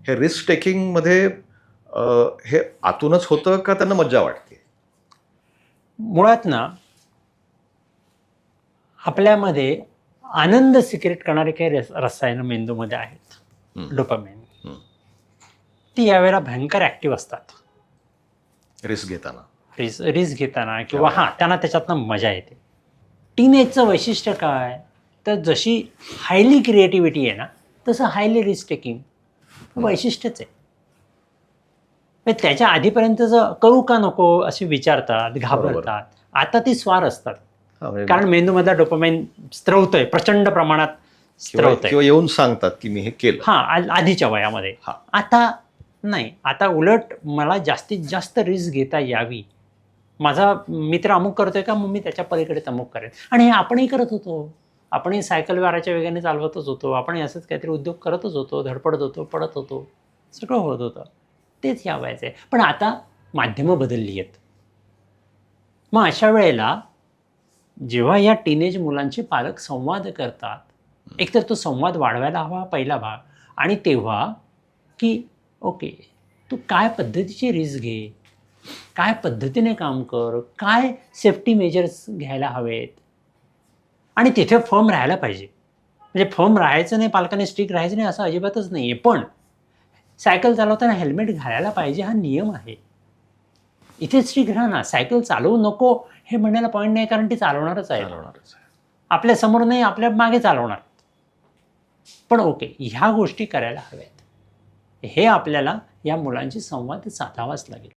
हे रिस्क टेकिंगमध्ये हे आतूनच होतं का त्यांना मज्जा वाटते? मुळात ना आपल्यामध्ये आनंद सिक्रेट करणारे काही रसायनं मेंदूमध्ये आहेत. डोपामाइन ती यावेळेला भयंकर ॲक्टिव्ह असतात रिस्क घेताना. रिस्क घेताना किंवा त्यांना त्याच्यातनं मजा येते. टीनेजचं वैशिष्ट्य काय, तर जशी हायली क्रिएटिव्हिटी आहे ना तसं हायली रिस्क टेकिंग वैशिष्ट्यच आहे. त्याच्या आधीपर्यंतचं करू का नको असे विचारतात, घाबरतात. आता ती स्वार असतात, कारण मेंदूमधला डोपामाइन स्त्रवतोय, प्रचंड प्रमाणात स्त्रवतोय किंवा येऊन सांगतात की मी हे केलं. आधीच्या वयामध्ये. आता नाही, आता उलट मला जास्तीत जास्त रिस्क घेता यावी. माझा मित्र अमुक करतोय का, मग मी त्याच्या पलीकडे अमुक करेन. आणि हे आपणही करत होतो. आपणही सायकल वाराच्या वेगाने चालवतच होतो. आपणही असंच काहीतरी उद्योग करतच होतो, धडपडत होतो, पडत होतो, सगळं होत होतं. तेच या वयाचं आहे. पण आता माध्यमं बदलली आहेत. मग अशा वेळेला जेव्हा या टीनेज मुलांचे पालक संवाद करतात, एकतर तो संवाद वाढवायला हवा पहिला भाग, आणि तेव्हा की ओके तू काय पद्धतीची रिस्क घे, काय पद्धतीने काम कर, काय सेफ्टी मेजर्स घ्यायला हवेत, आणि तिथे फर्म राहायला पाहिजे. म्हणजे फर्म राहायचं नाही, पालकांनी स्ट्रिक्ट राहायचं नाही असं अजिबातच नाही आहे. पण सायकल चालवताना हेल्मेट घालायला पाहिजे हा नियम आहे. इथे स्ट्रिक्ट राहा ना. सायकल चालवू नको हे म्हणायला पॉईंट नाही, कारण ती चालवणारच आहे. आपल्या समोर नाही, आपल्या मागे चालवणार. पण ओके, ह्या गोष्टी करायला हव्यात. हे आपल्याला या मुलांशी संवाद साधावाच लागेल.